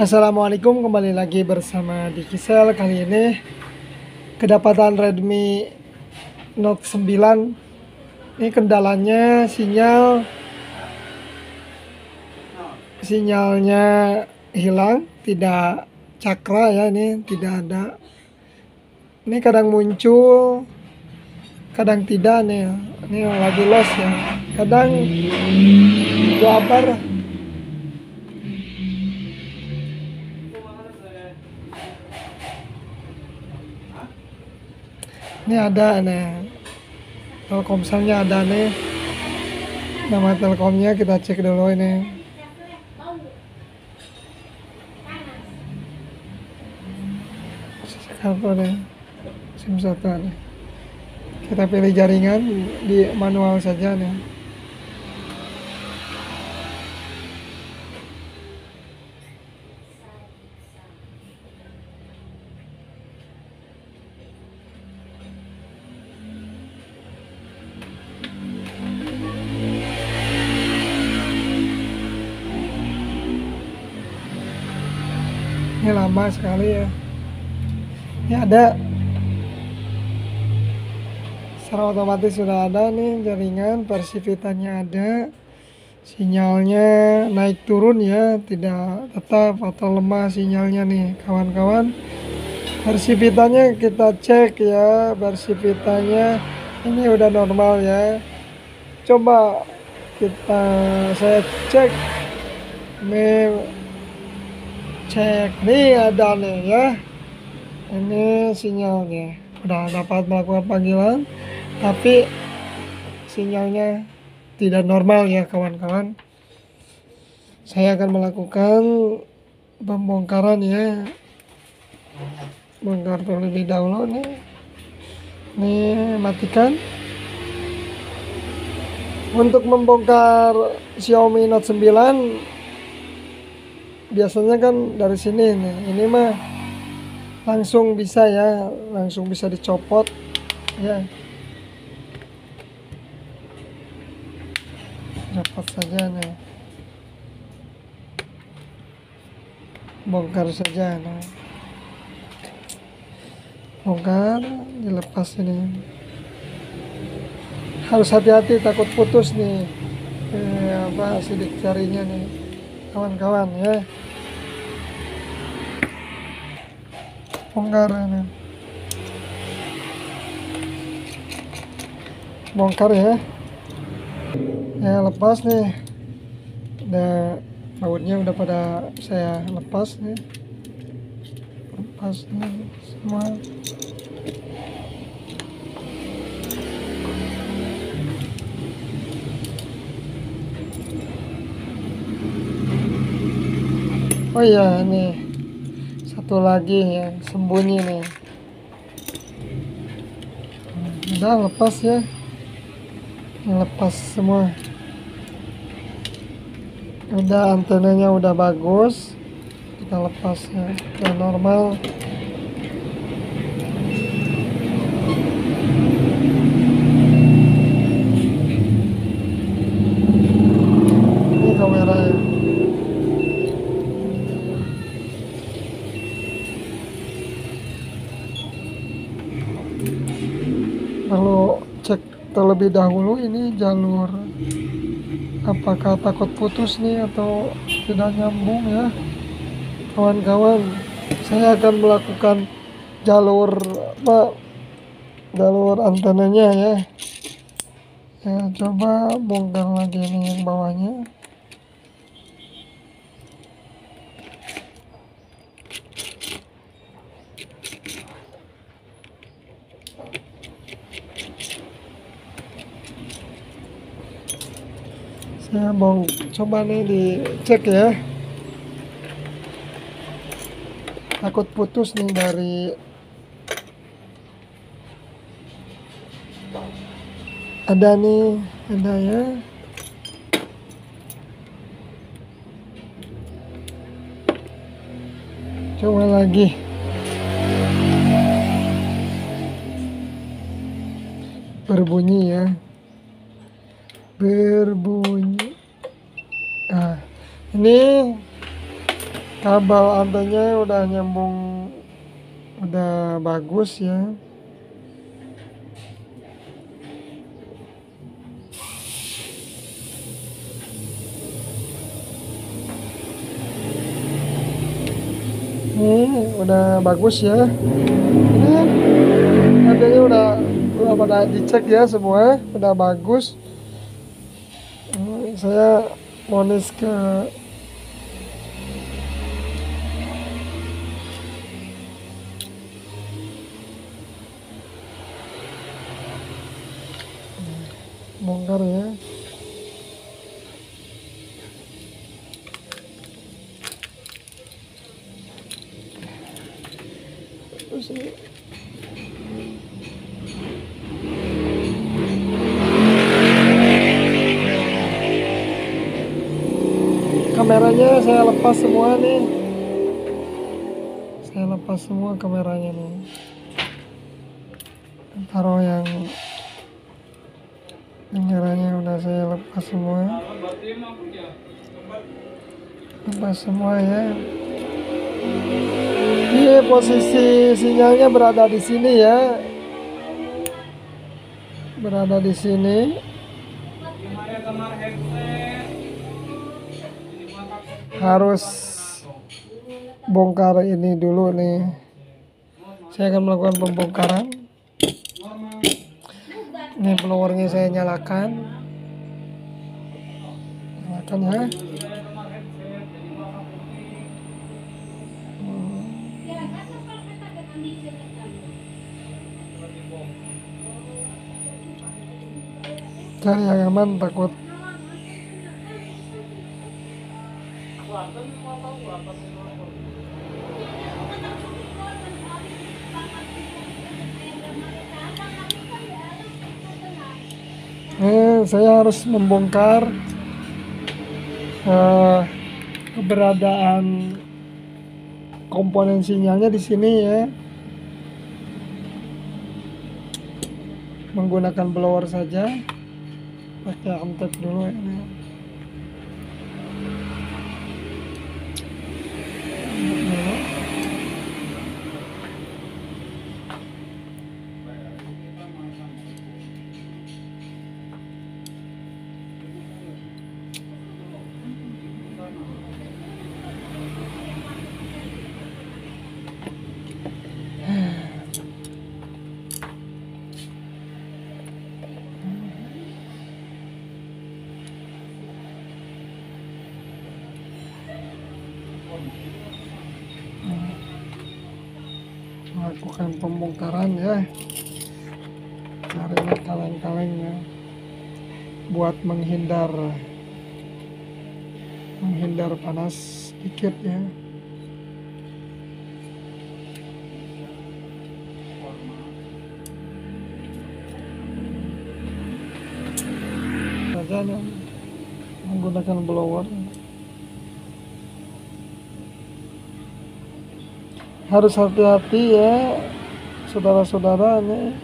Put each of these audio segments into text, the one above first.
Assalamualaikum, kembali lagi bersama Dikisel. Kali ini kedapatan Redmi Note 9. Ini kendalanya sinyalnya hilang, tidak cakra ya, ini tidak ada. Ini kadang muncul, kadang tidak nih. Ini lagi lost ya. Kadang gabar. Ini ada nih, Telkomselnya ada nih, nama Telkomnya kita cek dulu ini. Apa nih, SIM 1 nih. Kita pilih jaringan di manual saja nih. Ini lama sekali ya. Ini ada, secara otomatis sudah ada nih jaringan, versi Vitanya ada, sinyalnya naik turun ya, tidak tetap atau lemah sinyalnya nih kawan-kawan. Versi Vitanya kita cek ya, versi Vitanya ini udah normal ya. Coba saya cek nih, ada nih ya, ini sinyalnya udah dapat melakukan panggilan, tapi sinyalnya tidak normal ya kawan-kawan. Saya akan melakukan pembongkaran ya, bongkar terlebih dahulu nih. Ini matikan. Untuk membongkar Xiaomi Note 9 biasanya kan dari sini nih, ini mah langsung bisa ya, langsung bisa dicopot ya, copot saja nih, bongkar saja nah, bongkar, dilepas ini. Harus hati-hati, takut putus nih sidik jarinya nih kawan-kawan ya. Bongkar ini, bongkar ya, lepas nih, udah bautnya udah pada saya lepas nih, lepas nih semua. Oh iya, nih satu lagi yang sembunyi nih, udah lepas ya, lepas semua, udah antenanya udah bagus, kita lepas ya, udah normal. Ini kamera ya. Perlu cek terlebih dahulu ini jalur, apakah takut putus nih atau tidak nyambung ya kawan-kawan. Saya akan melakukan jalur antenanya ya. Coba bongkar lagi nih yang bawahnya. Saya coba nih dicek ya, takut putus nih dari ada ya. Coba lagi, berbunyi ya, berbunyi. Nah, ini Kabel antenya udah nyambung, udah bagus ya. Ini udah bagus ya. Ini antenya udah pada dicek ya semua, udah bagus. Ini saya monis ke bongkar ya. Terus ini kameranya saya lepas semua nih. Saya lepas semua kameranya nih. Taruh yang kameranya udah saya lepas semua. Lepas semua ya. Ini posisi sinyalnya berada di sini ya. Berada di sini. Harus bongkar ini dulu nih. Saya akan melakukan pembongkaran. Ini blowernya saya nyalakan. Nyalakan ya. Cari yang aman, takut saya harus membongkar keberadaan komponen sinyalnya di sini ya, menggunakan blower saja, pakai antek dulu ini. Melakukan pembongkaran ya, cari kaleng-kalengnya buat menghindar panas sedikit ya. Saja menggunakan blower. Harus hati-hati ya saudara-saudara nih.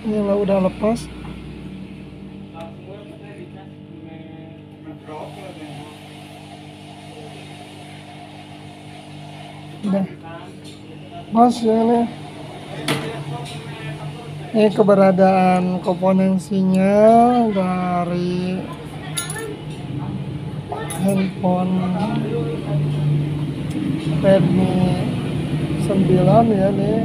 Ini lah udah lepas. Udah pas ya nih. Ini keberadaan komponen sinyal dari handphone Redmi 9 ya nih.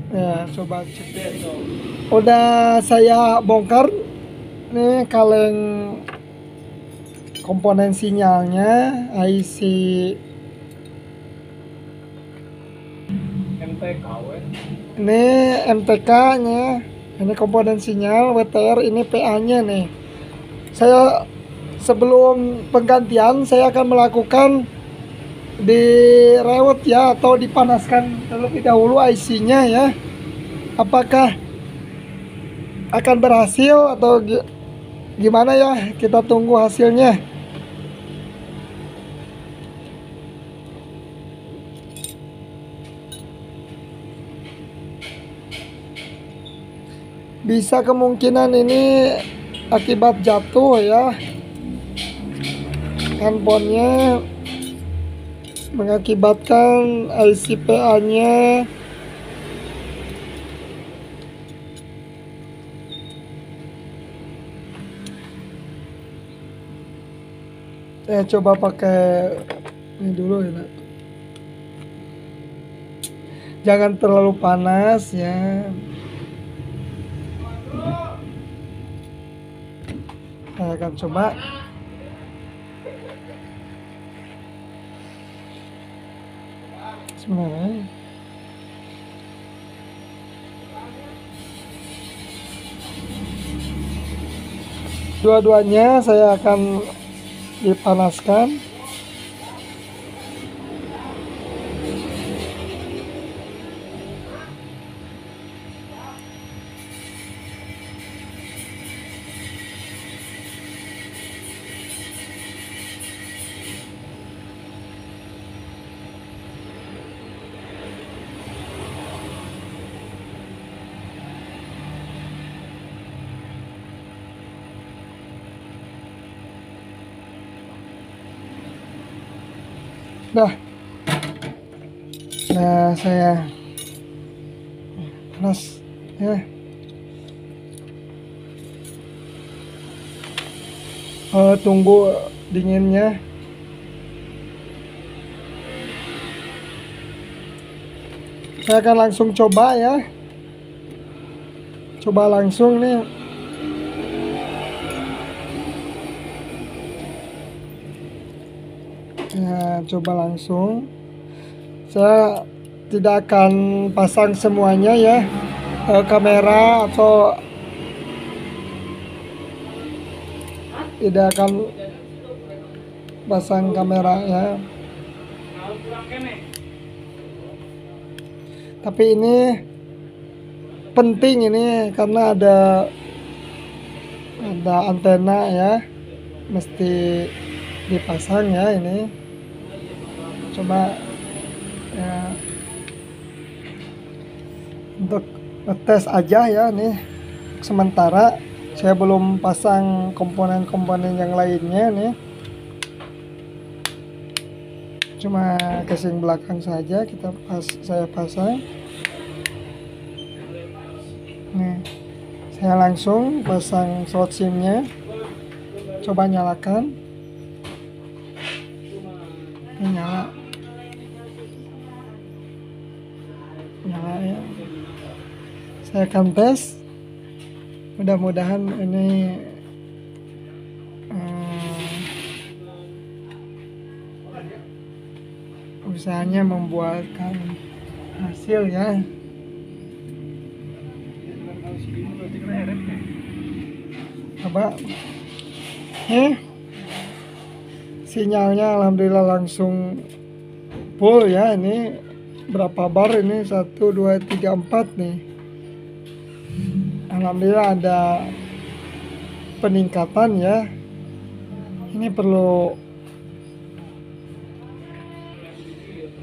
Ya, coba cek. Udah saya bongkar nih kaleng komponen sinyalnya, IC ini MTK-nya, ini komponen sinyal, WTR ini PA-nya nih. Saya sebelum penggantian saya akan melakukan direwet ya, atau dipanaskan terlebih dahulu IC-nya ya. Apakah akan berhasil atau gimana ya? Kita tunggu hasilnya. Bisa kemungkinan ini akibat jatuh ya, handphonenya mengakibatkan IC PA-nya saya coba pakai ini dulu ya. Jangan terlalu panas ya. Saya akan coba. Sebenarnya dua-duanya saya akan dipanaskan. Nah, saya panas ya. Tunggu dinginnya. Saya akan langsung coba ya. Coba langsung nih. Ya, coba langsung. Saya tidak akan pasang semuanya ya, kamera, atau tidak akan pasang kamera ya. Tapi ini penting ini karena ada antena ya, mesti dipasang ya ini. Coba ya, untuk tes aja ya nih. Sementara saya belum pasang komponen-komponen yang lainnya nih. Cuma casing belakang saja saya pasang. Nih, saya langsung pasang slot SIM-nya. Coba nyalakan. Ini nyala ya. Saya akan tes. Mudah-mudahan ini usahanya membuahkan hasil ya. Coba sinyalnya alhamdulillah langsung full ya. Ini berapa bar ini? 1, 2, 3, 4 nih. Alhamdulillah ada peningkatan ya. Ini perlu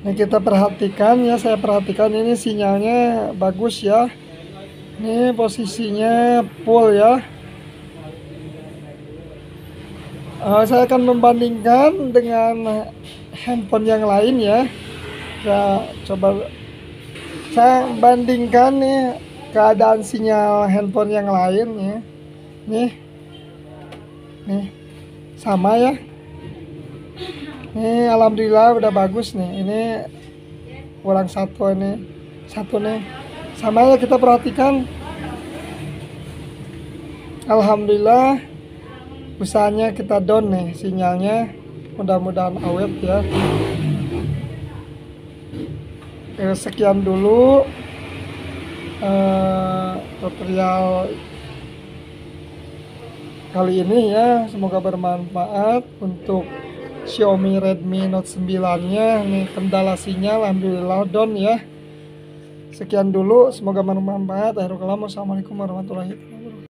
kita perhatikan ya. Saya perhatikan ini sinyalnya bagus ya. Ini posisinya full ya. Saya akan membandingkan dengan handphone yang lain ya. Coba saya bandingkan nih keadaan sinyal handphone yang lain ya. Nih sama ya. Ini alhamdulillah udah bagus nih. Ini kurang satu nih. sama ya kita perhatikan. Alhamdulillah usahanya kita down nih sinyalnya, mudah-mudahan awet ya. Sekian dulu tutorial kali ini ya, semoga bermanfaat untuk Xiaomi Redmi Note 9 nya. Nih kendala sinyal alhamdulillah down ya. Sekian dulu, semoga bermanfaat. Assalamualaikum warahmatullahi wabarakatuh.